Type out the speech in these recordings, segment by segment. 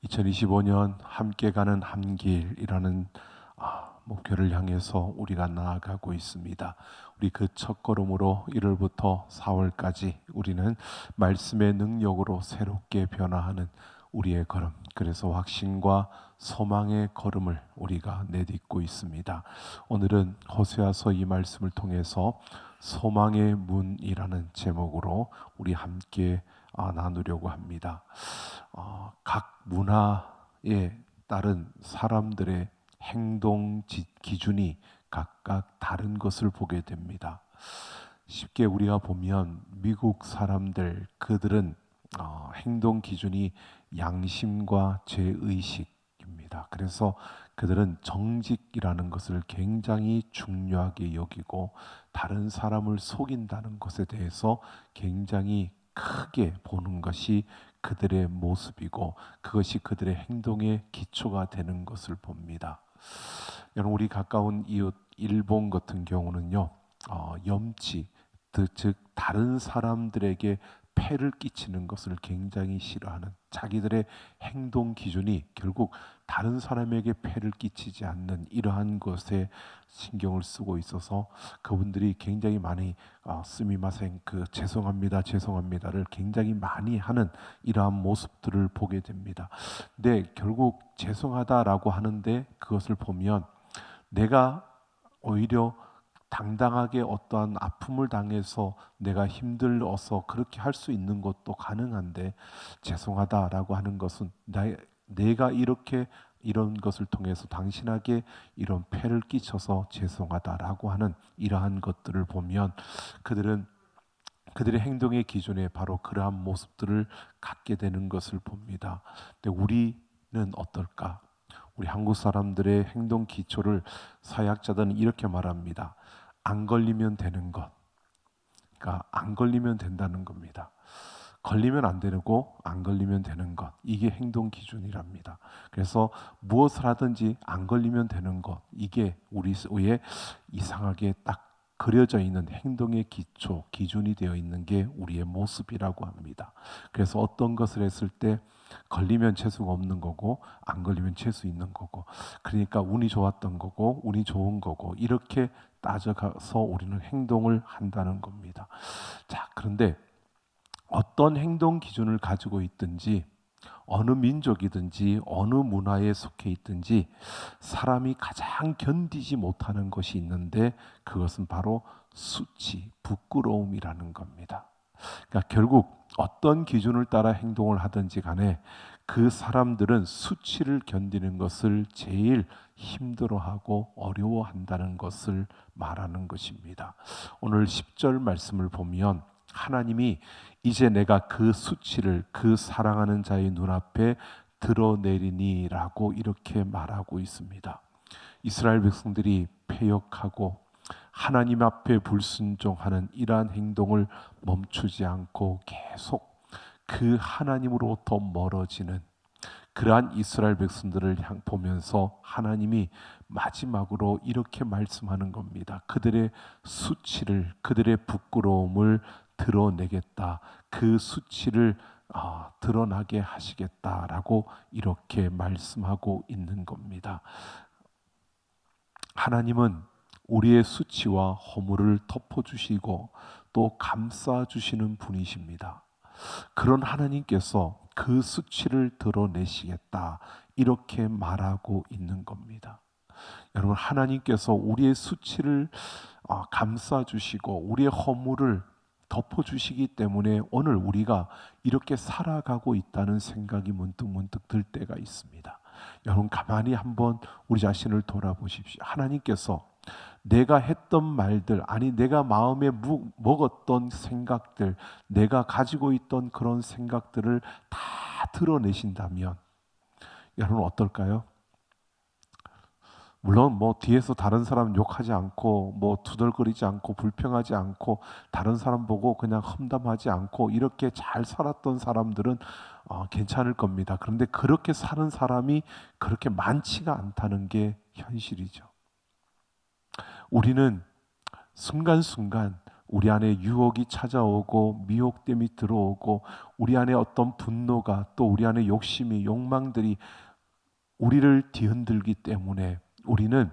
2025년 함께 가는 한길이라는 목표를 향해서 우리가 나아가고 있습니다. 우리 그 첫걸음으로 1월부터 4월까지 우리는 말씀의 능력으로 새롭게 변화하는 우리의 걸음, 그래서 확신과 소망의 걸음을 우리가 내딛고 있습니다. 오늘은 호세아서 이 말씀을 통해서 소망의 문이라는 제목으로 우리 함께 나누려고 합니다. 각 문화에 따른 사람들의 행동 기준이 각각 다른 것을 보게 됩니다. 쉽게 우리가 보면 미국 사람들, 그들은 행동 기준이 양심과 죄의식입니다. 그래서 그들은 정직이라는 것을 굉장히 중요하게 여기고 다른 사람을 속인다는 것에 대해서 굉장히 크게 보는 것이 그들의 모습이고 그것이 그들의 행동의 기초가 되는 것을 봅니다. 여러분, 우리 가까운 이웃 일본 같은 경우는요, 염치, 즉 다른 사람들에게 폐를 끼치는 것을 굉장히 싫어하는, 자기들의 행동 기준이 결국 다른 사람에게 폐를 끼치지 않는 이러한 것에 신경을 쓰고 있어서 그분들이 굉장히 많이 스미마생, 죄송합니다를 굉장히 많이 하는 이러한 모습들을 보게 됩니다. 근데 결국 죄송하다라고 하는데 그것을 보면 내가 오히려 당당하게 어떠한 아픔을 당해서 내가 힘들어서 그렇게 할 수 있는 것도 가능한데, 죄송하다라고 하는 것은 내가 이렇게 이런 것을 통해서 당신에게 이런 폐를 끼쳐서 죄송하다라고 하는 이러한 것들을 보면 그들의 행동의 기준에 바로 그러한 모습들을 갖게 되는 것을 봅니다. 근데 우리는 어떨까? 우리 한국 사람들의 행동 기초를 사회학자들은 이렇게 말합니다. 안 걸리면 되는 것. 그러니까 안 걸리면 된다는 겁니다. 걸리면 안 되고 안 걸리면 되는 것. 이게 행동 기준이랍니다. 그래서 무엇을 하든지 안 걸리면 되는 것. 이게 우리 위에 이상하게 딱 그려져 있는 행동의 기초, 기준이 되어 있는 게 우리의 모습이라고 합니다. 그래서 어떤 것을 했을 때 걸리면 재수가 없는 거고 안 걸리면 재수 있는 거고, 그러니까 운이 좋았던 거고 운이 좋은 거고, 이렇게 따져가서 우리는 행동을 한다는 겁니다. 자, 그런데 어떤 행동 기준을 가지고 있든지 어느 민족이든지 어느 문화에 속해 있든지 사람이 가장 견디지 못하는 것이 있는데 그것은 바로 수치, 부끄러움이라는 겁니다. 그러니까 결국 어떤 기준을 따라 행동을 하든지 간에 그 사람들은 수치를 견디는 것을 제일 힘들어하고 어려워한다는 것을 말하는 것입니다. 오늘 10절 말씀을 보면 하나님이 이제 내가 그 수치를 그 사랑하는 자의 눈앞에 드러내리니라고 이렇게 말하고 있습니다. 이스라엘 백성들이 패역하고 하나님 앞에 불순종하는 이러한 행동을 멈추지 않고 계속 그 하나님으로부터 멀어지는 그러한 이스라엘 백성들을 보면서 하나님이 마지막으로 이렇게 말씀하는 겁니다. 그들의 수치를, 그들의 부끄러움을 드러내겠다. 그 수치를 드러나게 하시겠다라고 이렇게 말씀하고 있는 겁니다. 하나님은 우리의 수치와 허물을 덮어주시고 또 감싸주시는 분이십니다. 그런 하나님께서 그 수치를 드러내시겠다, 이렇게 말하고 있는 겁니다. 여러분, 하나님께서 우리의 수치를 감싸주시고 우리의 허물을 덮어주시기 때문에 오늘 우리가 이렇게 살아가고 있다는 생각이 문득 들 때가 있습니다. 여러분, 가만히 한번 우리 자신을 돌아보십시오. 하나님께서 내가 했던 말들, 아니 내가 마음에 먹었던 생각들, 내가 가지고 있던 그런 생각들을 다 드러내신다면 여러분 어떨까요? 물론 뭐 뒤에서 다른 사람 욕하지 않고 뭐 투덜거리지 않고 불평하지 않고 다른 사람 보고 그냥 험담하지 않고 이렇게 잘 살았던 사람들은 괜찮을 겁니다. 그런데 그렇게 사는 사람이 그렇게 많지가 않다는 게 현실이죠. 우리는 순간순간 우리 안에 유혹이 찾아오고 미혹됨이 들어오고 우리 안에 어떤 분노가 또 우리 안에 욕심이 욕망들이 우리를 뒤흔들기 때문에 우리는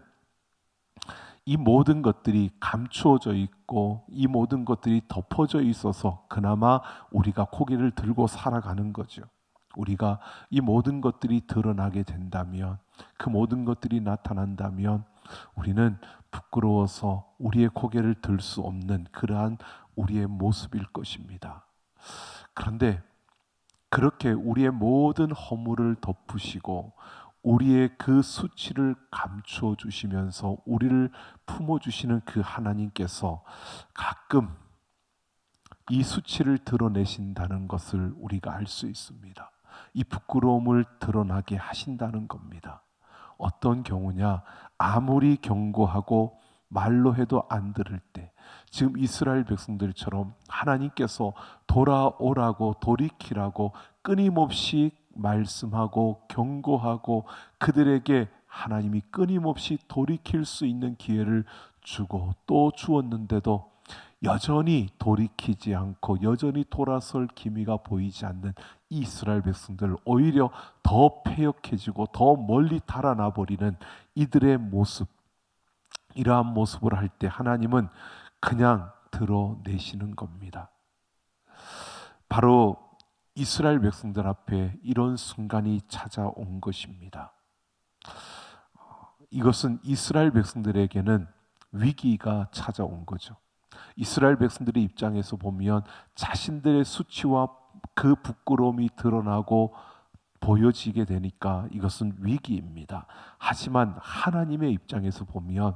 이 모든 것들이 감추어져 있고 이 모든 것들이 덮어져 있어서 그나마 우리가 고개를 들고 살아가는 거죠. 우리가 이 모든 것들이 드러나게 된다면, 그 모든 것들이 나타난다면 우리는 부끄러워서 우리의 고개를 들 수 없는 그러한 우리의 모습일 것입니다. 그런데 그렇게 우리의 모든 허물을 덮으시고 우리의 그 수치를 감추어 주시면서 우리를 품어 주시는 그 하나님께서 가끔 이 수치를 드러내신다는 것을 우리가 알 수 있습니다. 이 부끄러움을 드러나게 하신다는 겁니다. 어떤 경우냐? 아무리 경고하고 말로 해도 안 들을 때, 지금 이스라엘 백성들처럼 하나님께서 돌아오라고 돌이키라고 끊임없이 말씀하고 경고하고 그들에게 하나님이 끊임없이 돌이킬 수 있는 기회를 주고 또 주었는데도 여전히 돌이키지 않고 여전히 돌아설 기미가 보이지 않는 이스라엘 백성들, 오히려 더 패역해지고 더 멀리 달아나 버리는 이들의 모습, 이러한 모습을 할 때 하나님은 그냥 드러내시는 겁니다. 바로 이스라엘 백성들 앞에 이런 순간이 찾아온 것입니다. 이것은 이스라엘 백성들에게는 위기가 찾아온 거죠. 이스라엘 백성들의 입장에서 보면 자신들의 수치와 그 부끄러움이 드러나고 보여지게 되니까 이것은 위기입니다. 하지만 하나님의 입장에서 보면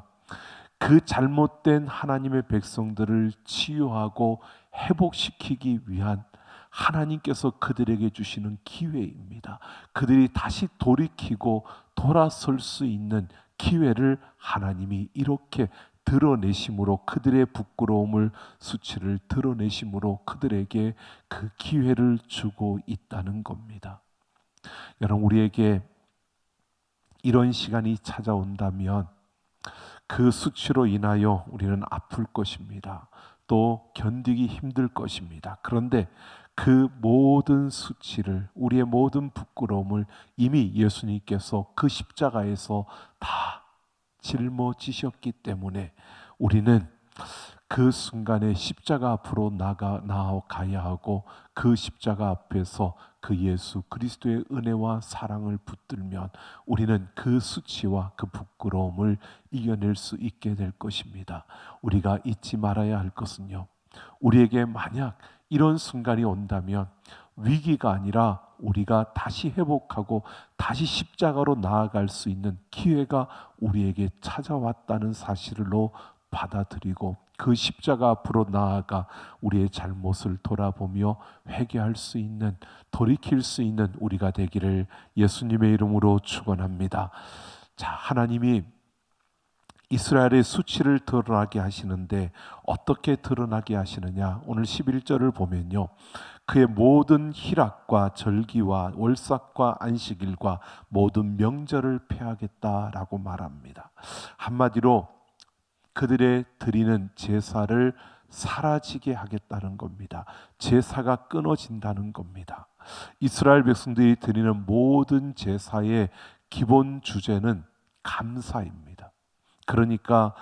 그 잘못된 하나님의 백성들을 치유하고 회복시키기 위한 하나님께서 그들에게 주시는 기회입니다. 그들이 다시 돌이키고 돌아설 수 있는 기회를 하나님이 이렇게 드러내심으로, 그들의 부끄러움을 수치를 드러내심으로 그들에게 그 기회를 주고 있다는 겁니다. 여러분, 우리에게 이런 시간이 찾아온다면 그 수치로 인하여 우리는 아플 것입니다. 또 견디기 힘들 것입니다. 그런데 그 모든 수치를, 우리의 모든 부끄러움을 이미 예수님께서 그 십자가에서 다 짊어지셨기 때문에 우리는 그 순간에 십자가 앞으로 나아가야 하고 그 십자가 앞에서 그 예수 그리스도의 은혜와 사랑을 붙들면 우리는 그 수치와 그 부끄러움을 이겨낼 수 있게 될 것입니다. 우리가 잊지 말아야 할 것은요, 우리에게 만약 이런 순간이 온다면 위기가 아니라 우리가 다시 회복하고 다시 십자가로 나아갈 수 있는 기회가 우리에게 찾아왔다는 사실로 받아들이고 그 십자가 앞으로 나아가 우리의 잘못을 돌아보며 회개할 수 있는, 돌이킬 수 있는 우리가 되기를 예수님의 이름으로 축원합니다. 자, 하나님이 이스라엘의 수치를 드러나게 하시는데 어떻게 드러나게 하시느냐? 오늘 11절을 보면요, 그의 모든 희락과 절기와 월삭과 안식일과 모든 명절을 폐하겠다라고 말합니다. 한마디로 그들의 드리는 제사를 사라지게 하겠다는 겁니다. 제사가 끊어진다는 겁니다. 이스라엘 백성들이 드리는 모든 제사의 기본 주제는 감사입니다. 그러니까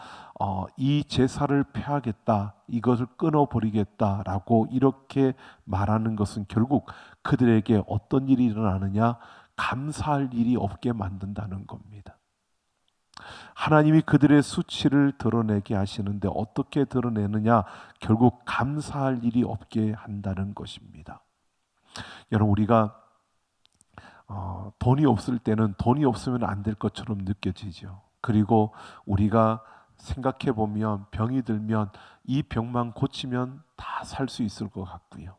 이 제사를 폐하겠다, 이것을 끊어버리겠다라고 이렇게 말하는 것은 결국 그들에게 어떤 일이 일어나느냐? 감사할 일이 없게 만든다는 겁니다. 하나님이 그들의 수치를 드러내게 하시는데 어떻게 드러내느냐? 결국 감사할 일이 없게 한다는 것입니다. 여러분, 우리가 돈이 없을 때는 돈이 없으면 안 될 것처럼 느껴지죠. 그리고 우리가 생각해 보면 병이 들면 이 병만 고치면 다 살 수 있을 것 같고요.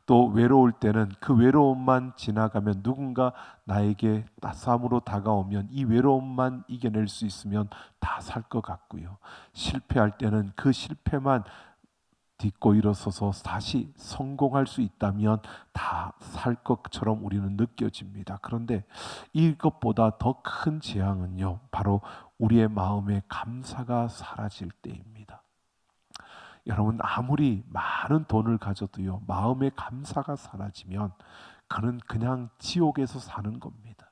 또 외로울 때는 그 외로움만 지나가면, 누군가 나에게 따스함으로 다가오면 이 외로움만 이겨낼 수 있으면 다 살 것 같고요. 실패할 때는 그 실패만 딛고 일어서서 다시 성공할 수 있다면 다 살 것처럼 우리는 느껴집니다. 그런데 이것보다 더 큰 재앙은요, 바로 우리의 마음에 감사가 사라질 때입니다. 여러분 아무리 많은 돈을 가져도요 마음의 감사가 사라지면 그는 그냥 지옥에서 사는 겁니다.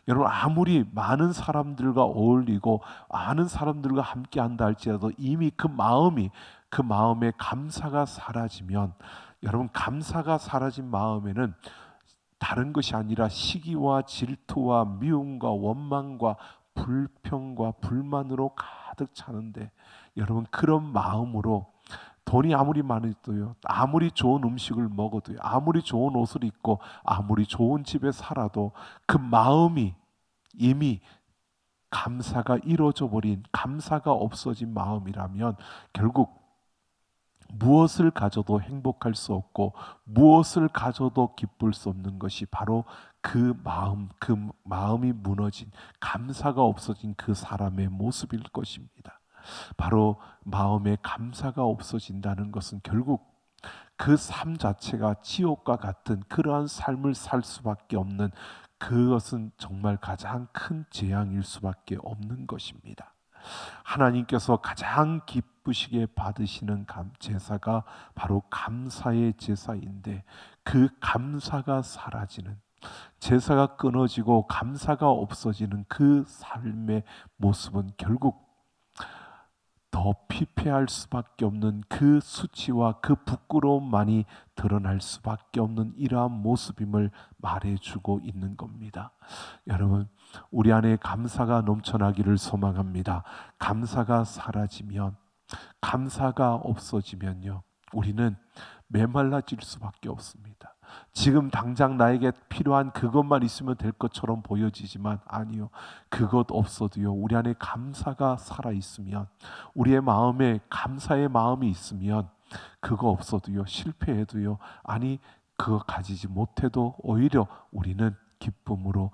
여러분 아무리 많은 사람들과 어울리고 많은 사람들과 함께 한다 할지라도 이미 그 마음의 감사가 사라지면 여러분 감사가 사라진 마음에는 다른 것이 아니라 시기와 질투와 미움과 원망과 불평과 불만으로 가득 차는데 여러분 그런 마음으로 돈이 아무리 많아도요 아무리 좋은 음식을 먹어도요 아무리 좋은 옷을 입고 아무리 좋은 집에 살아도 그 마음이 이미 감사가 이루어져 버린 감사가 없어진 마음이라면 결국 무엇을 가져도 행복할 수 없고 무엇을 가져도 기쁠 수 없는 것이 바로 그 마음이 무너진 감사가 없어진 그 사람의 모습일 것입니다. 바로 마음에 감사가 없어진다는 것은 결국 그 삶 자체가 지옥과 같은 그러한 삶을 살 수밖에 없는 그것은 정말 가장 큰 재앙일 수밖에 없는 것입니다. 하나님께서 가장 기쁘시게 받으시는 제사가 바로 감사의 제사인데 그 감사가 사라지는 제사가 끊어지고 감사가 없어지는 그 삶의 모습은 결국 더 피폐할 수밖에 없는 그 수치와 그 부끄러움만이 드러날 수밖에 없는 이러한 모습임을 말해주고 있는 겁니다. 여러분 우리 안에 감사가 넘쳐나기를 소망합니다. 감사가 사라지면 감사가 없어지면요 우리는 메말라질 수밖에 없습니다. 지금 당장 나에게 필요한 그것만 있으면 될 것처럼 보여지지만 아니요 그것 없어도요 우리 안에 감사가 살아있으면 우리의 마음에 감사의 마음이 있으면 그거 없어도요 실패해도요 아니 그거 가지지 못해도 오히려 우리는 기쁨으로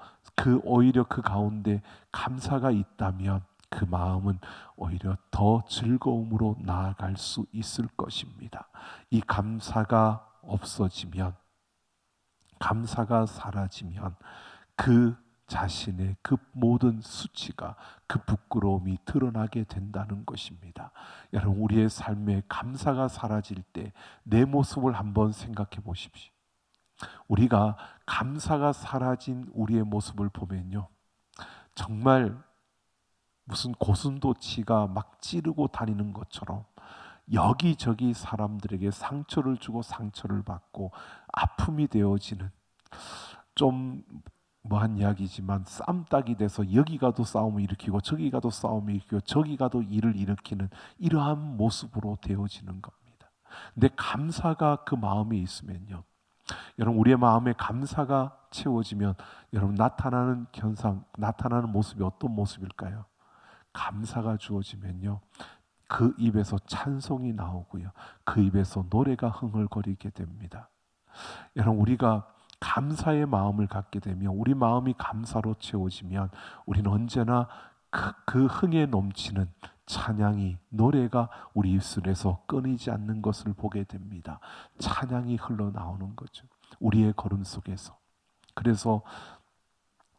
오히려 그 가운데 감사가 있다면 그 마음은 오히려 더 즐거움으로 나아갈 수 있을 것입니다. 이 감사가 없어지면 감사가 사라지면 그 자신의 그 모든 수치가 그 부끄러움이 드러나게 된다는 것입니다. 여러분 우리의 삶에 감사가 사라질 때 내 모습을 한번 생각해 보십시오. 우리가 감사가 사라진 우리의 모습을 보면요 정말 무슨 고슴도치가 막 찌르고 다니는 것처럼 여기저기 사람들에게 상처를 주고 상처를 받고 아픔이 되어지는 좀 뭐한 이야기지만 쌈딱이 돼서 여기 가도 싸움을 일으키고 저기 가도 싸움을 일으키고 저기 가도 일을 일으키는 이러한 모습으로 되어지는 겁니다. 근데 감사가 그 마음에 있으면요 여러분 우리의 마음에 감사가 채워지면 여러분 나타나는 현상 나타나는 모습이 어떤 모습일까요? 감사가 주어지면요 그 입에서 찬송이 나오고요 그 입에서 노래가 흥얼거리게 됩니다. 여러분 우리가 감사의 마음을 갖게 되면 우리 마음이 감사로 채워지면 우리는 언제나 그 흥에 넘치는 찬양이 노래가 우리 입술에서 끊이지 않는 것을 보게 됩니다. 찬양이 흘러나오는 거죠 우리의 걸음 속에서. 그래서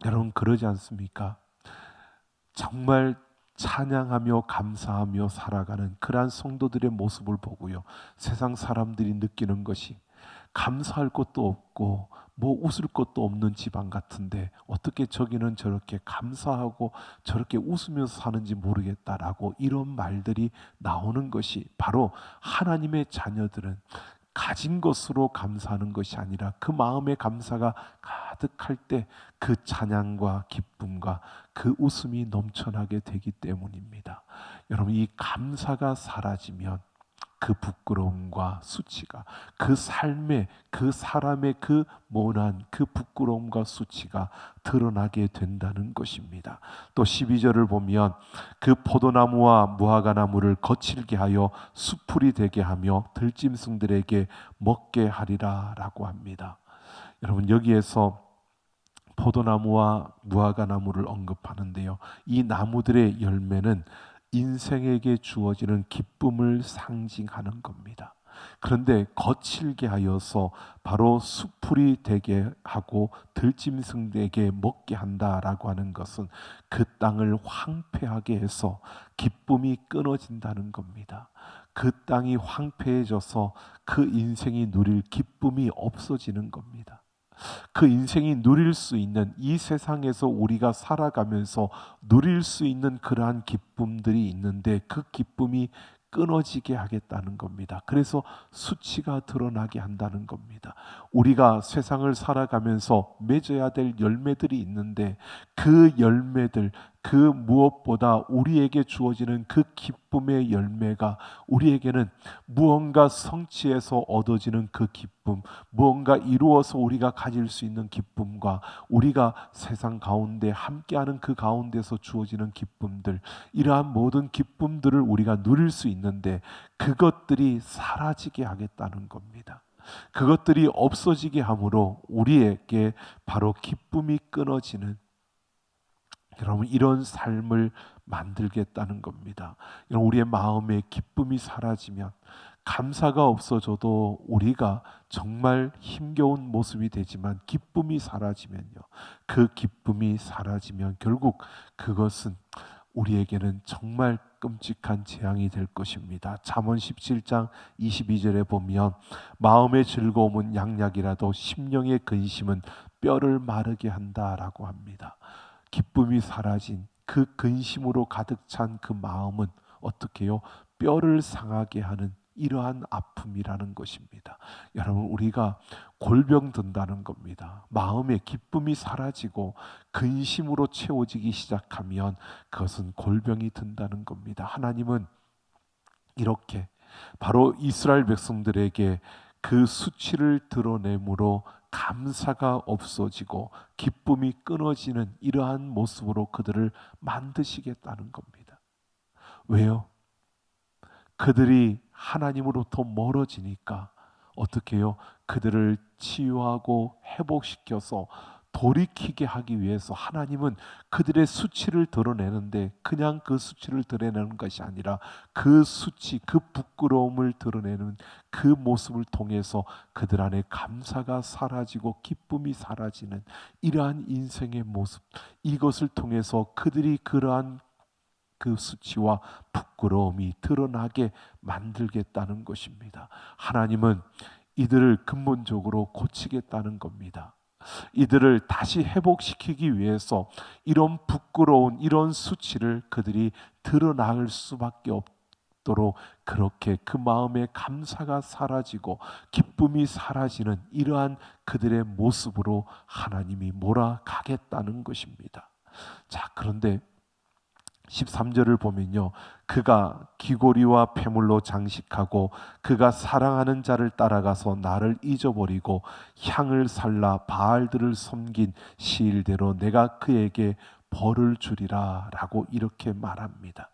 여러분 그러지 않습니까? 정말 찬양하며 감사하며 살아가는 그러한 성도들의 모습을 보고요 세상 사람들이 느끼는 것이 감사할 것도 없고 뭐 웃을 것도 없는 집안 같은데 어떻게 저기는 저렇게 감사하고 저렇게 웃으면서 사는지 모르겠다라고 이런 말들이 나오는 것이 바로 하나님의 자녀들은 가진 것으로 감사하는 것이 아니라 그 마음의 감사가 가득할 때 그 찬양과 기쁨과 그 웃음이 넘쳐나게 되기 때문입니다. 여러분 이 감사가 사라지면 그 부끄러움과 수치가 그 삶의 그 사람의 그 모난 그 부끄러움과 수치가 드러나게 된다는 것입니다. 또 12절을 보면 그 포도나무와 무화과나무를 거칠게 하여 수풀이 되게 하며 들짐승들에게 먹게 하리라 라고 합니다. 여러분 여기에서 포도나무와 무화과나무를 언급하는데요 이 나무들의 열매는 인생에게 주어지는 기쁨을 상징하는 겁니다. 그런데 거칠게 하여서 바로 수풀이 되게 하고 들짐승에게 먹게 한다라고 하는 것은 그 땅을 황폐하게 해서 기쁨이 끊어진다는 겁니다. 그 땅이 황폐해져서 그 인생이 누릴 기쁨이 없어지는 겁니다. 그 인생이 누릴 수 있는, 이 세상에서 우리가 살아가면서 누릴 수 있는 그러한 기쁨들이 있는데 그 기쁨이 끊어지게 하겠다는 겁니다. 그래서 수치가 드러나게 한다는 겁니다. 우리가 세상을 살아가면서 맺어야 될 열매들이 있는데 그 열매들, 그 무엇보다 우리에게 주어지는 그 기쁨의 열매가, 우리에게는 무언가 성취해서 얻어지는 그 기쁨, 무언가 이루어서 우리가 가질 수 있는 기쁨과 우리가 세상 가운데 함께하는 그 가운데서 주어지는 기쁨들, 이러한 모든 기쁨들을 우리가 누릴 수 있는데 그것들이 사라지게 하겠다는 겁니다. 그것들이 없어지게 함으로 우리에게 바로 기쁨이 끊어지는, 여러분, 이런 삶을 만들겠다는 겁니다. 여러분, 우리의 마음에 기쁨이 사라지면, 감사가 없어져도 우리가 정말 힘겨운 모습이 되지만 기쁨이 사라지면요, 그 기쁨이 사라지면 결국 그것은 우리에게는 정말 끔찍한 재앙이 될 것입니다. 잠언 17장 22절에 보면 마음의 즐거움은 양약이라도 심령의 근심은 뼈를 마르게 한다라고 합니다. 기쁨이 사라진 그 근심으로 가득 찬 그 마음은 어떻게 해요? 뼈를 상하게 하는 이러한 아픔이라는 것입니다. 여러분, 우리가 골병 든다는 겁니다. 마음의 기쁨이 사라지고 근심으로 채워지기 시작하면 그것은 골병이 든다는 겁니다. 하나님은 이렇게 바로 이스라엘 백성들에게 그 수치를 드러내므로 감사가 없어지고 기쁨이 끊어지는 이러한 모습으로 그들을 만드시겠다는 겁니다. 왜요? 그들이 하나님으로부터 멀어지니까 어떻게 해요? 그들을 치유하고 회복시켜서 돌이키게 하기 위해서 하나님은 그들의 수치를 드러내는데 그냥 그 수치를 드러내는 것이 아니라 그 수치, 그 부끄러움을 드러내는 그 모습을 통해서 그들 안에 감사가 사라지고 기쁨이 사라지는 이러한 인생의 모습, 이것을 통해서 그들이 그러한 그 수치와 부끄러움이 드러나게 만들겠다는 것입니다. 하나님은 이들을 근본적으로 고치겠다는 겁니다. 이들을 다시 회복시키기 위해서 이런 부끄러운 이런 수치를 그들이 드러날 수밖에 없도록 그렇게 그 마음의 감사가 사라지고 기쁨이 사라지는 이러한 그들의 모습으로 하나님이 몰아가겠다는 것입니다. 자, 그런데 13절을 보면요, 그가 귀고리와 폐물로 장식하고 그가 사랑하는 자를 따라가서 나를 잊어버리고 향을 살라 바알들을 섬긴 시일대로 내가 그에게 벌을 주리라 라고 이렇게 말합니다.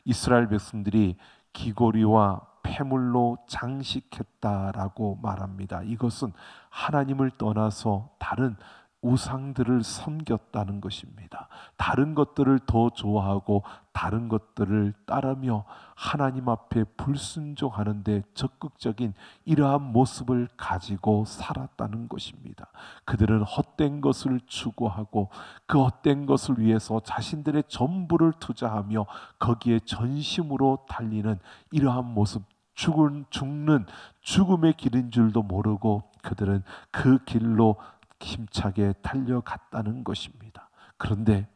이스라엘 백성들이 귀고리와 폐물로 장식했다라고 말합니다. 이것은 하나님을 떠나서 다른 우상들을 섬겼다는 것입니다. 다른 것들을 더 좋아하고 다른 것들을 따르며 하나님 앞에 불순종하는데 적극적인 이러한 모습을 가지고 살았다는 것입니다. 그들은 헛된 것을 추구하고 그 헛된 것을 위해서 자신들의 전부를 투자하며 거기에 전심으로 달리는 이러한 모습, 죽는 죽음의 길인 줄도 모르고 그들은 그 길로 힘차게 달려갔다는 것입니다. 그런데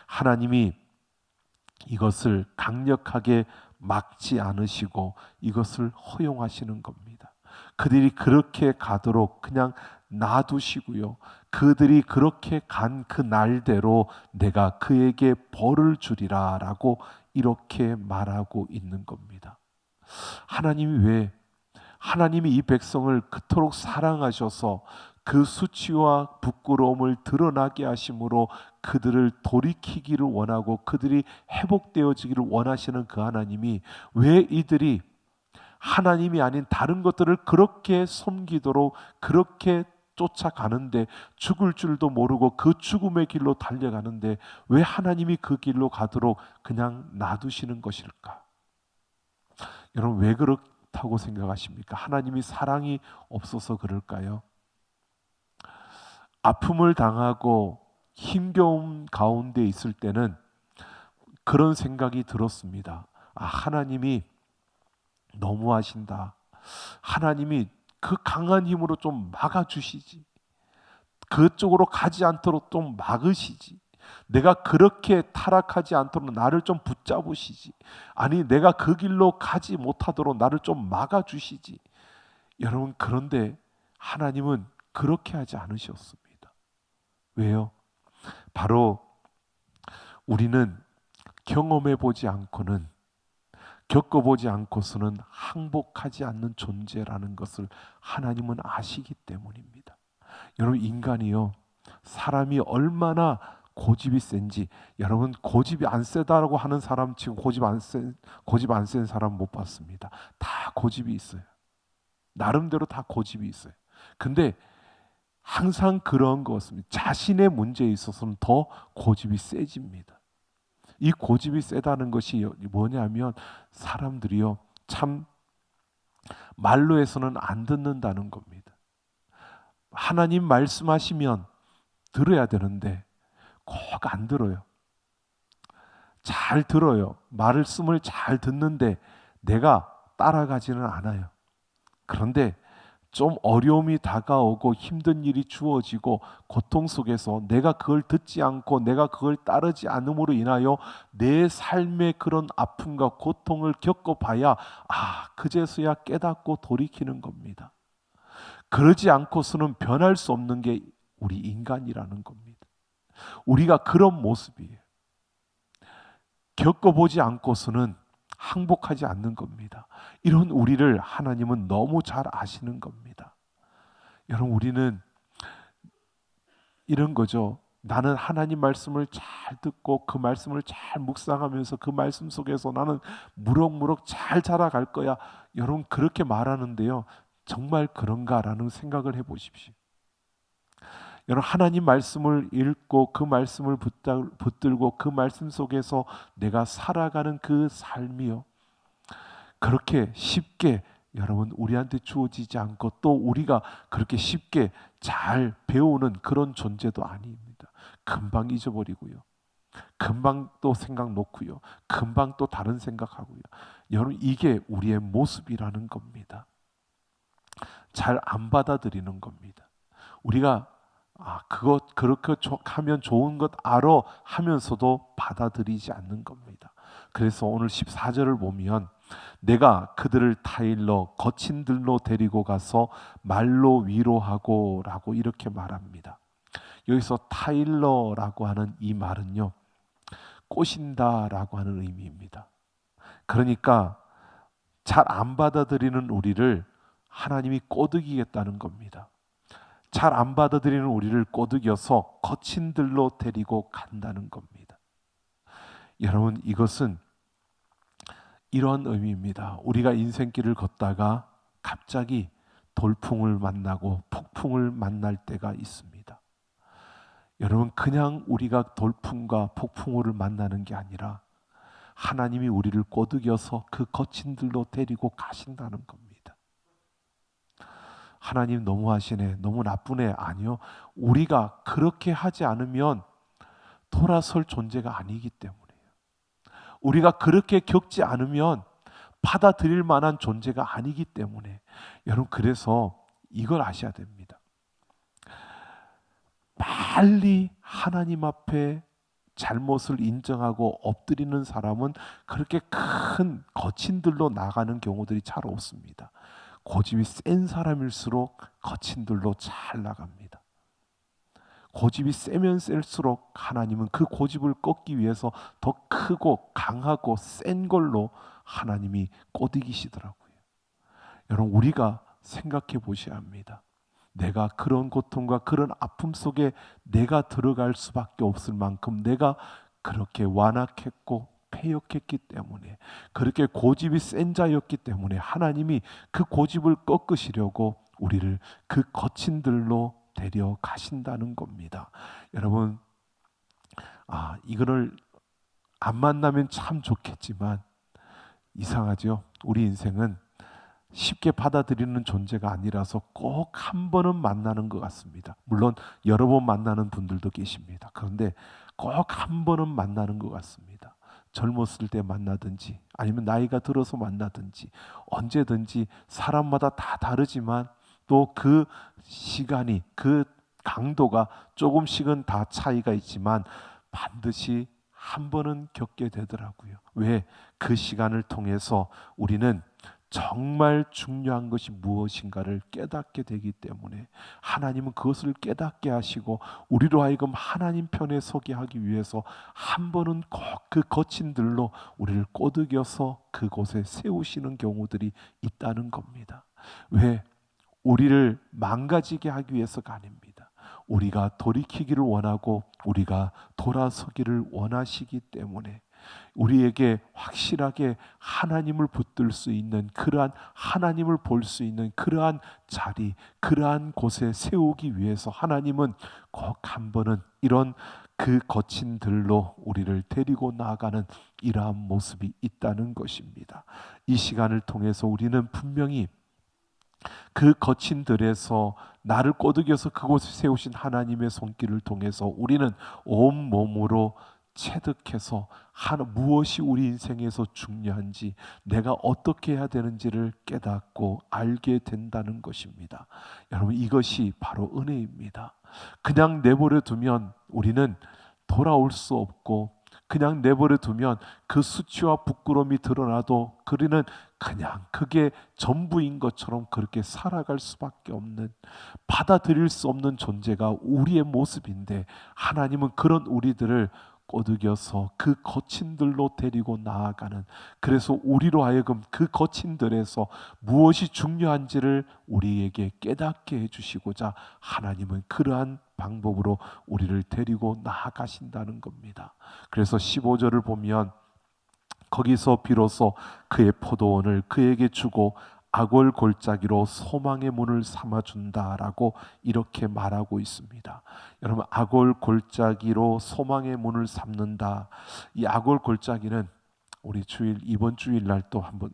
하나님이 이것을 강력하게 막지 않으시고 이것을 허용하시는 겁니다. 그들이 그렇게 가도록 그냥 놔두시고요, 그들이 그렇게 간 그 날대로 내가 그에게 벌을 주리라 라고 이렇게 말하고 있는 겁니다. 하나님이 이 백성을 그토록 사랑하셔서 그 수치와 부끄러움을 드러나게 하심으로 그들을 돌이키기를 원하고 그들이 회복되어지기를 원하시는 그 하나님이 왜 이들이 하나님이 아닌 다른 것들을 그렇게 섬기도록 그렇게 쫓아가는데, 죽을 줄도 모르고 그 죽음의 길로 달려가는데 왜 하나님이 그 길로 가도록 그냥 놔두시는 것일까? 여러분, 왜 그렇다고 생각하십니까? 하나님이 사랑이 없어서 그럴까요? 아픔을 당하고 힘겨움 가운데 있을 때는 그런 생각이 들었습니다. 하나님이 너무하신다. 하나님이 그 강한 힘으로 좀 막아주시지. 그쪽으로 가지 않도록 좀 막으시지. 내가 그렇게 타락하지 않도록 나를 좀 붙잡으시지. 아니 내가 그 길로 가지 못하도록 나를 좀 막아주시지. 여러분 그런데 하나님은 그렇게 하지 않으셨습니다. 왜요? 바로 우리는 경험해보지 않고는 겪어보지 않고서는 항복하지 않는 존재라는 것을 하나님은 아시기 때문입니다. 여러분 인간이요 사람이 얼마나 고집이 센지 여러분 고집이 안 세다라고 하는 사람 치고 고집 안 센 사람 못 봤습니다. 다 고집이 있어요. 나름대로 다 고집이 있어요. 근데 항상 그런 것은 자신의 문제에 있어서는 더 고집이 세집니다. 이 고집이 세다는 것이 뭐냐면 사람들이요 참 말로 해서는 안 듣는다는 겁니다. 하나님 말씀하시면 들어야 되는데 꼭 안 들어요. 잘 들어요. 말씀을 잘 듣는데 내가 따라가지는 않아요. 그런데 좀 어려움이 다가오고 힘든 일이 주어지고 고통 속에서 내가 그걸 듣지 않고 내가 그걸 따르지 않음으로 인하여 내 삶의 그런 아픔과 고통을 겪어봐야 그제서야 깨닫고 돌이키는 겁니다. 그러지 않고서는 변할 수 없는 게 우리 인간이라는 겁니다. 우리가 그런 모습이에요. 겪어보지 않고서는 항복하지 않는 겁니다. 이런 우리를 하나님은 너무 잘 아시는 겁니다. 여러분 우리는 이런 거죠. 나는 하나님 말씀을 잘 듣고 그 말씀을 잘 묵상하면서 그 말씀 속에서 나는 무럭무럭 잘 자라갈 거야. 여러분 그렇게 말하는데요. 정말 그런가라는 생각을 해보십시오. 여러분 하나님 말씀을 읽고 그 말씀을 붙들고 그 말씀 속에서 내가 살아가는 그 삶이요. 그렇게 쉽게 여러분 우리한테 주어지지 않고 또 우리가 그렇게 쉽게 잘 배우는 그런 존재도 아닙니다. 금방 잊어버리고요. 금방 또 생각 놓고요. 금방 또 다른 생각하고요. 여러분 이게 우리의 모습이라는 겁니다. 잘 안 받아들이는 겁니다. 우리가 그렇게 하면 좋은 것 알아 하면서도 받아들이지 않는 겁니다. 그래서 오늘 14절을 보면 내가 그들을 타일러 거친 들로 데리고 가서 말로 위로하고 라고 이렇게 말합니다. 여기서 타일러라고 하는 이 말은요 꼬신다라고 하는 의미입니다. 그러니까 잘 안 받아들이는 우리를 하나님이 꼬드기겠다는 겁니다. 잘 안 받아들이는 우리를 꼬드겨서 거친 들로 데리고 간다는 겁니다. 여러분 이것은 이런 의미입니다. 우리가 인생길을 걷다가 갑자기 돌풍을 만나고 폭풍을 만날 때가 있습니다. 여러분 그냥 우리가 돌풍과 폭풍우를 만나는 게 아니라 하나님이 우리를 꼬드겨서 그 거친 들로 데리고 가신다는 겁니다. 하나님 너무하시네, 너무 나쁘네. 아니요. 우리가 그렇게 하지 않으면 돌아설 존재가 아니기 때문이에요. 우리가 그렇게 겪지 않으면 받아들일 만한 존재가 아니기 때문에 여러분 그래서 이걸 아셔야 됩니다. 빨리 하나님 앞에 잘못을 인정하고 엎드리는 사람은 그렇게 큰 거친 들로 나가는 경우들이 잘 없습니다. 고집이 센 사람일수록 거친 들로 잘 나갑니다. 고집이 세면 셀수록 하나님은 그 고집을 꺾기 위해서 더 크고 강하고 센 걸로 하나님이 꼬드기시더라고요. 여러분 우리가 생각해 보셔야 합니다. 내가 그런 고통과 그런 아픔 속에 내가 들어갈 수밖에 없을 만큼 내가 그렇게 완악했고 패역했기 때문에 그렇게 고집이 센 자였기 때문에 하나님이 그 고집을 꺾으시려고 우리를 그 거친 들로 데려가신다는 겁니다. 여러분 이거를 안 만나면 참 좋겠지만 이상하죠. 우리 인생은 쉽게 받아들이는 존재가 아니라서 꼭 한 번은 만나는 것 같습니다. 물론 여러 번 만나는 분들도 계십니다. 그런데 꼭 한 번은 만나는 것 같습니다. 젊었을 때 만나든지 아니면 나이가 들어서 만나든지 언제든지 사람마다 다 다르지만 또 그 시간이 그 강도가 조금씩은 다 차이가 있지만 반드시 한 번은 겪게 되더라고요. 왜? 그 시간을 통해서 우리는 정말 중요한 것이 무엇인가를 깨닫게 되기 때문에 하나님은 그것을 깨닫게 하시고 우리로 하여금 하나님 편에 서게 하기 위해서 한 번은 꼭 그 거친 들로 우리를 꼬드겨서 그곳에 세우시는 경우들이 있다는 겁니다. 왜? 우리를 망가지게 하기 위해서가 아닙니다. 우리가 돌이키기를 원하고 우리가 돌아서기를 원하시기 때문에 우리에게 확실하게 하나님을 붙들 수 있는 그러한 하나님을 볼 수 있는 그러한 자리, 그러한 곳에 세우기 위해서 하나님은 꼭 한 번은 이런 그 거친 들로 우리를 데리고 나아가는 이러한 모습이 있다는 것입니다. 이 시간을 통해서 우리는 분명히 그 거친 들에서 나를 꼬드겨서 그곳에 세우신 하나님의 손길을 통해서 우리는 온 몸으로 체득해서 무엇이 우리 인생에서 중요한지 내가 어떻게 해야 되는지를 깨닫고 알게 된다는 것입니다. 여러분, 이것이 바로 은혜입니다. 그냥 내버려 두면 우리는 돌아올 수 없고 그냥 내버려 두면 그 수치와 부끄러움이 드러나도 우리는 그냥 그게 전부인 것처럼 그렇게 살아갈 수밖에 없는, 받아들일 수 없는 존재가 우리의 모습인데 하나님은 그런 우리들을 꼬드겨서 그 거친들로 데리고 나아가는, 그래서 우리로 하여금 그 거친들에서 무엇이 중요한지를 우리에게 깨닫게 해주시고자 하나님은 그러한 방법으로 우리를 데리고 나아가신다는 겁니다. 그래서 15절을 보면 거기서 비로소 그의 포도원을 그에게 주고 악월 골짜기로 소망의 문을 삼아준다라고 이렇게 말하고 있습니다. 여러분, 악월 골짜기로 소망의 문을 삼는다. 이 악월 골짜기는 우리 이번 주일날 또 한번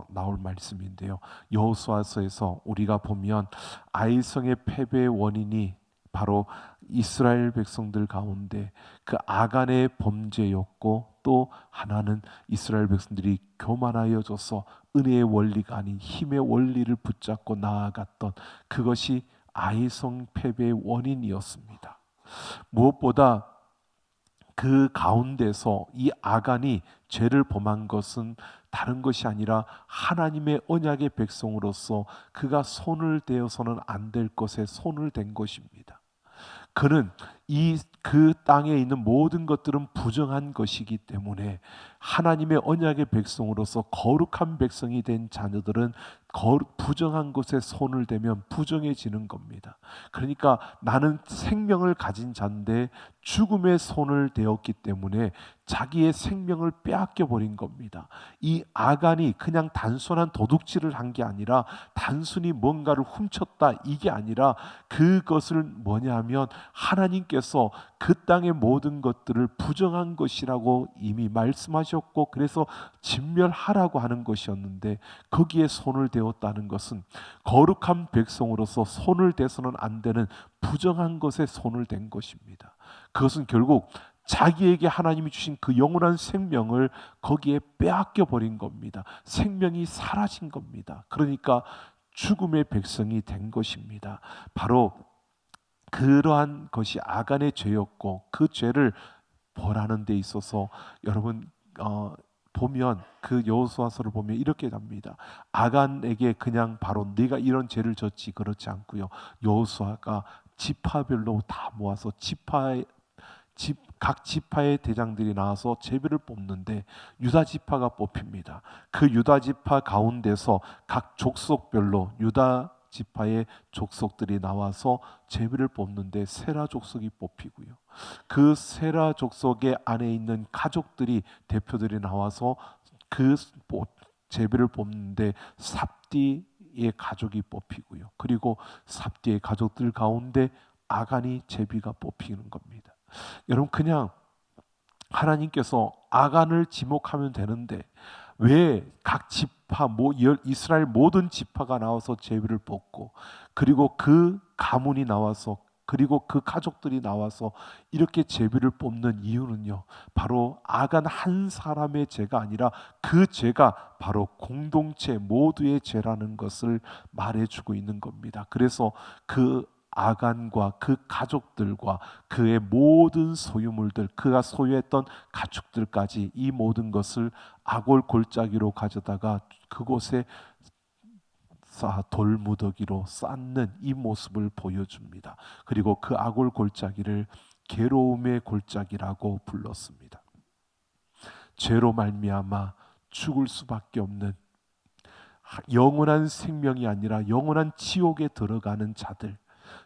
나올 말씀인데요. 여호수아서에서 우리가 보면 아이성의 패배의 원인이 바로 이스라엘 백성들 가운데 그 아간의 범죄였고, 또 하나는 이스라엘 백성들이 교만하여져서 은혜의 원리가 아닌 힘의 원리를 붙잡고 나아갔던 그것이 아이성 패배의 원인이었습니다. 무엇보다 그 가운데서 이 아간이 죄를 범한 것은 다른 것이 아니라 하나님의 언약의 백성으로서 그가 손을 대어서는 안 될 것에 손을 댄 것입니다. 그는 그 땅에 있는 모든 것들은 부정한 것이기 때문에 하나님의 언약의 백성으로서 거룩한 백성이 된 자녀들은 부정한 것에 손을 대면 부정해지는 겁니다. 그러니까 나는 생명을 가진 자인데 죽음의 손을 대었기 때문에 자기의 생명을 빼앗겨 버린 겁니다. 이 아간이 그냥 단순한 도둑질을 한 게 아니라 단순히 뭔가를 훔쳤다 이게 아니라 그것을 뭐냐 하면 하나님께서 그 땅의 모든 것들을 부정한 것이라고 이미 말씀하셨고 그래서 진멸하라고 하는 것이었는데 거기에 손을 대었다는 것은 거룩한 백성으로서 손을 대서는 안 되는 부정한 것에 손을 댄 것입니다. 그것은 결국 자기에게 하나님이 주신 그 영원한 생명을 거기에 빼앗겨 버린 겁니다. 생명이 사라진 겁니다. 그러니까 죽음의 백성이 된 것입니다. 바로 그러한 것이 아간의 죄였고 그 죄를 벌하는 데 있어서 여러분 보면 그 여호수아서를 보면 이렇게 답니다. 아간에게 그냥 바로 네가 이런 죄를 졌지 그렇지 않고요. 여호수아가 지파별로 다 모아서 각 지파의 대장들이 나와서 제비를 뽑는데 유다 지파가 뽑힙니다. 그 유다 지파 가운데서 각 족속별로 유다 지파의 족속들이 나와서 제비를 뽑는데 세라 족속이 뽑히고요. 그 세라 족속의 안에 있는 가족들이 대표들이 나와서 그 제비를 뽑는데 삽디의 가족이 뽑히고요. 그리고 삽디의 가족들 가운데 아간이 제비가 뽑히는 겁니다. 여러분, 그냥 하나님께서 아간을 지목하면 되는데 왜 각 지파 이스라엘 모든 지파가 나와서 제비를 뽑고 그리고 그 가문이 나와서 그리고 그 가족들이 나와서 이렇게 제비를 뽑는 이유는요, 바로 아간 한 사람의 죄가 아니라 그 죄가 바로 공동체 모두의 죄라는 것을 말해주고 있는 겁니다. 그래서 그 아간과 그 가족들과 그의 모든 소유물들, 그가 소유했던 가축들까지 이 모든 것을 아골 골짜기로 가져다가 그곳에 돌무더기로 쌓는 이 모습을 보여줍니다. 그리고 그 아골 골짜기를 괴로움의 골짜기라고 불렀습니다. 죄로 말미암아 죽을 수밖에 없는, 영원한 생명이 아니라 영원한 지옥에 들어가는 자들,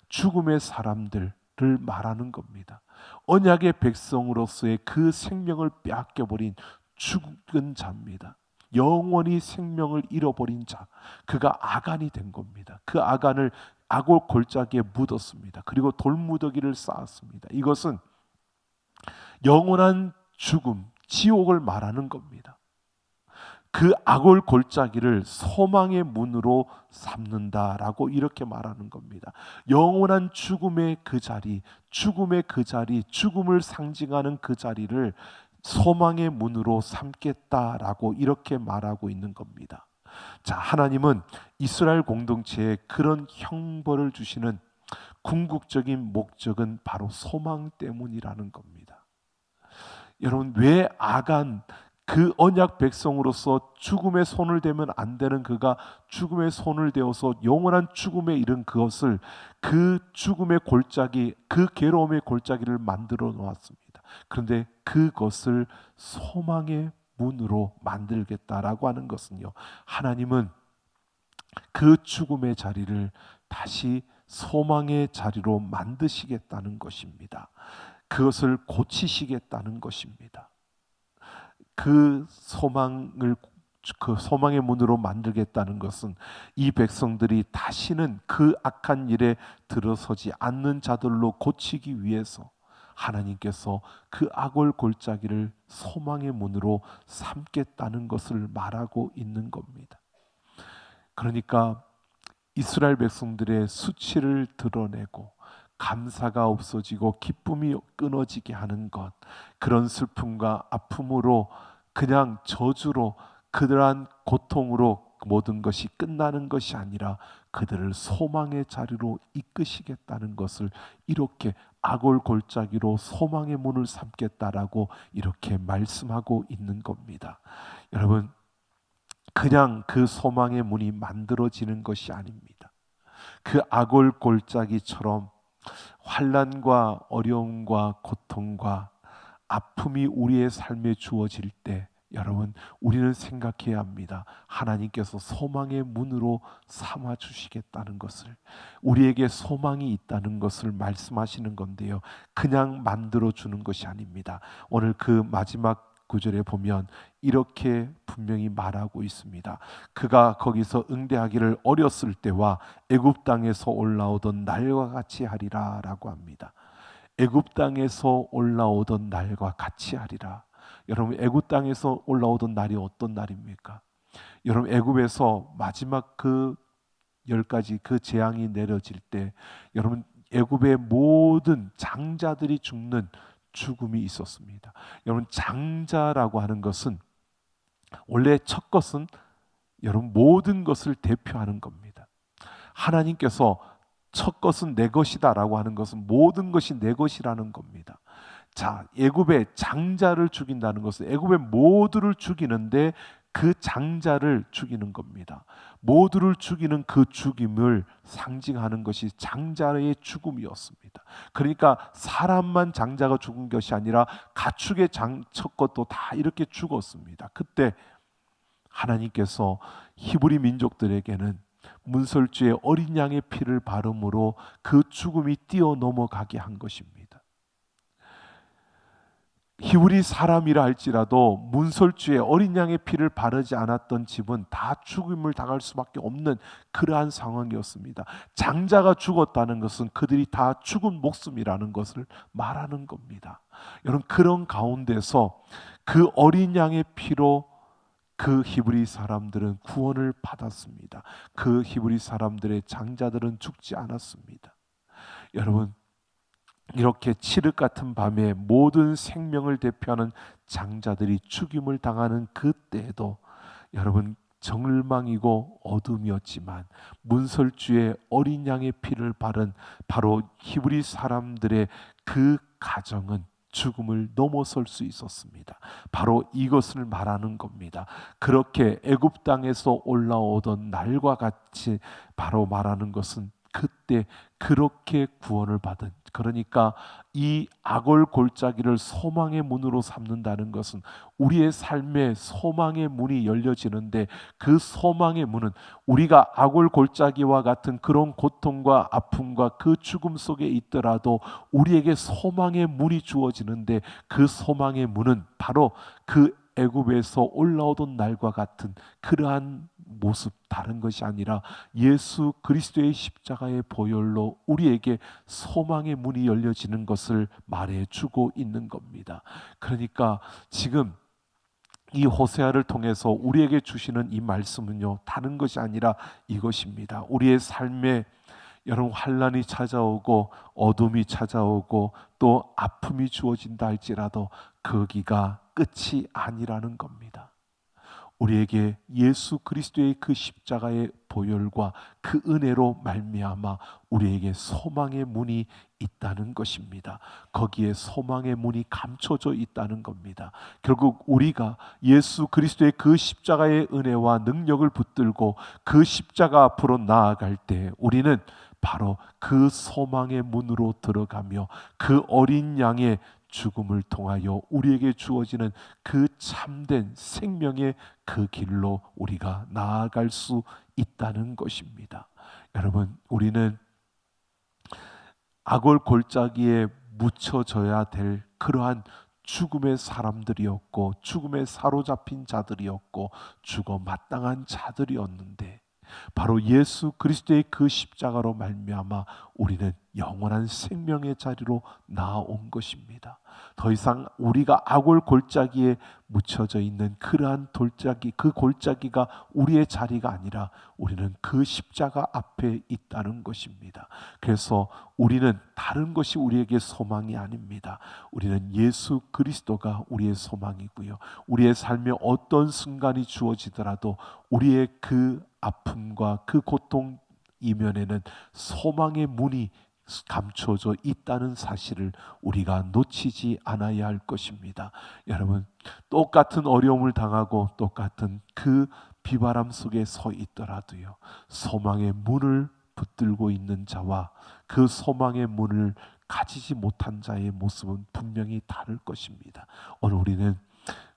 죽음의 사람들을 말하는 겁니다. 언약의 백성으로서의 그 생명을 빼앗겨버린 죽은 자입니다. 영원히 생명을 잃어버린 자, 그가 아간이 된 겁니다. 그 아간을 아골 골짜기에 묻었습니다. 그리고 돌무더기를 쌓았습니다. 이것은 영원한 죽음, 지옥을 말하는 겁니다. 그 아골 골짜기를 소망의 문으로 삼는다라고 이렇게 말하는 겁니다. 영원한 죽음의 그 자리, 죽음을 상징하는 그 자리를 소망의 문으로 삼겠다라고 이렇게 말하고 있는 겁니다. 자, 하나님은 이스라엘 공동체에 그런 형벌을 주시는 궁극적인 목적은 바로 소망 때문이라는 겁니다. 여러분, 왜 아간, 그 언약 백성으로서 죽음의 손을 대면 안 되는 그가 죽음의 손을 대어서 영원한 죽음에 이른 그것을, 그 죽음의 골짜기, 그 괴로움의 골짜기를 만들어 놓았습니다. 그런데 그것을 소망의 문으로 만들겠다라고 하는 것은요, 하나님은 그 죽음의 자리를 다시 소망의 자리로 만드시겠다는 것입니다. 그것을 고치시겠다는 것입니다. 그 소망의 문으로 만들겠다는 것은 이 백성들이 다시는 그 악한 일에 들어서지 않는 자들로 고치기 위해서 하나님께서 그 아골 골짜기를 소망의 문으로 삼겠다는 것을 말하고 있는 겁니다. 그러니까 이스라엘 백성들의 수치를 드러내고 감사가 없어지고 기쁨이 끊어지게 하는 것, 그런 슬픔과 아픔으로, 그냥 저주로, 그러한 고통으로 모든 것이 끝나는 것이 아니라 그들을 소망의 자리로 이끄시겠다는 것을, 이렇게 아골 골짜기로 소망의 문을 삼겠다라고 이렇게 말씀하고 있는 겁니다. 여러분, 그냥 그 소망의 문이 만들어지는 것이 아닙니다. 그 아골 골짜기처럼 환난과 어려움과 고통과 아픔이 우리의 삶에 주어질 때, 여러분, 우리는 생각해야 합니다. 하나님께서 소망의 문으로 삼아 주시겠다는 것을, 우리에게 소망이 있다는 것을 말씀하시는 건데요, 그냥 만들어 주는 것이 아닙니다. 오늘 그 마지막 구절에 보면 이렇게 분명히 말하고 있습니다. 그가 거기서 응대하기를 어렸을 때와 애굽 땅에서 올라오던 날과 같이 하리라 라고 합니다. 애굽 땅에서 올라오던 날과 같이 하리라. 여러분, 애굽 땅에서 올라오던 날이 어떤 날입니까? 여러분, 애굽에서 마지막 그 10가지 그 재앙이 내려질 때, 여러분, 애굽의 모든 장자들이 죽는 죽음이 있었습니다. 여러분, 장자라고 하는 것은, 원래 첫 것은 여러분 모든 것을 대표하는 겁니다. 하나님께서 첫 것은 내 것이다라고 하는 것은 모든 것이 내 것이라는 겁니다. 자, 애굽의 장자를 죽인다는 것은 애굽의 모두를 죽이는데 그 장자를 죽이는 겁니다. 모두를 죽이는 그 죽임을 상징하는 것이 장자의 죽음이었습니다. 그러니까 사람만 장자가 죽은 것이 아니라 가축의 첫 것도 다 이렇게 죽었습니다. 그때 하나님께서 히브리 민족들에게는 문설주의 어린 양의 피를 바름으로 그 죽음이 뛰어넘어가게 한 것입니다. 히브리 사람이라 할지라도 문설주에 어린 양의 피를 바르지 않았던 집은 다 죽음을 당할 수밖에 없는 그러한 상황이었습니다. 장자가 죽었다는 것은 그들이 다 죽은 목숨이라는 것을 말하는 겁니다. 여러분, 그런 가운데서 그 어린 양의 피로 그 히브리 사람들은 구원을 받았습니다. 그 히브리 사람들의 장자들은 죽지 않았습니다. 여러분, 이렇게 칠흑 같은 밤에 모든 생명을 대표하는 장자들이 죽임을 당하는 그때에도 여러분 정을망이고 어둠이었지만 문설주에 어린 양의 피를 바른 바로 히브리 사람들의 그 가정은 죽음을 넘어설 수 있었습니다. 바로 이것을 말하는 겁니다. 그렇게 애굽 땅에서 올라오던 날과 같이 바로 말하는 것은 그때 그렇게 구원을 받은, 그러니까 이 악을 골짜기를 소망의 문으로 삼는다는 것은 우리의 삶에 소망의 문이 열려지는데, 그 소망의 문은 우리가 악을 골짜기와 같은 그런 고통과 아픔과 그 죽음 속에 있더라도 우리에게 소망의 문이 주어지는데, 그 소망의 문은 바로 그 애굽에서 올라오던 날과 같은 그러한 모습, 다른 것이 아니라 예수 그리스도의 십자가의 보혈로 우리에게 소망의 문이 열려지는 것을 말해주고 있는 겁니다. 그러니까 지금 이 호세아를 통해서 우리에게 주시는 이 말씀은요, 다른 것이 아니라 이것입니다. 우리의 삶에 여러분 환난이 찾아오고 어둠이 찾아오고 또 아픔이 주어진다 할지라도 거기가 끝이 아니라는 겁니다. 우리에게 예수 그리스도의 그 십자가의 보혈과 그 은혜로 말미암아 우리에게 소망의 문이 있다는 것입니다. 거기에 소망의 문이 감춰져 있다는 겁니다. 결국 우리가 예수 그리스도의 그 십자가의 은혜와 능력을 붙들고 그 십자가 앞으로 나아갈 때 우리는 바로 그 소망의 문으로 들어가며 그 어린 양의 죽음을 통하여 우리에게 주어지는 그 참된 생명의 그 길로 우리가 나아갈 수 있다는 것입니다. 여러분, 우리는 악을 골짜기에 묻혀져야 될 그러한 죽음의 사람들이었고 죽음에 사로잡힌 자들이었고 죽어 마땅한 자들이었는데, 바로 예수 그리스도의 그 십자가로 말미암아 우리는 영원한 생명의 자리로 나아온 것입니다. 더 이상 우리가 악을 골짜기에 묻혀져 있는 그러한 돌짜기, 그 골짜기가 우리의 자리가 아니라 우리는 그 십자가 앞에 있다는 것입니다. 그래서 우리는 다른 것이 우리에게 소망이 아닙니다. 우리는 예수 그리스도가 우리의 소망이고요, 우리의 삶에 어떤 순간이 주어지더라도 우리의 그 아픔과 그 고통 이면에는 소망의 문이 감춰져 있다는 사실을 우리가 놓치지 않아야 할 것입니다. 여러분, 똑같은 어려움을 당하고 똑같은 그 비바람 속에 서 있더라도요, 소망의 문을 붙들고 있는 자와 그 소망의 문을 가지지 못한 자의 모습은 분명히 다를 것입니다. 오늘 우리는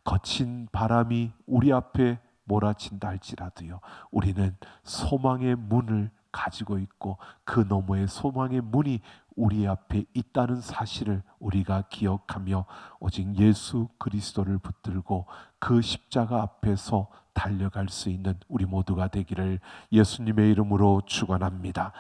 거친 바람이 우리 앞에 몰아친다 할지라도요, 우리는 소망의 문을 가지고 있고 그 너머에 소망의 문이 우리 앞에 있다는 사실을 우리가 기억하며 오직 예수 그리스도를 붙들고 그 십자가 앞에서 달려갈 수 있는 우리 모두가 되기를 예수님의 이름으로 축원합니다.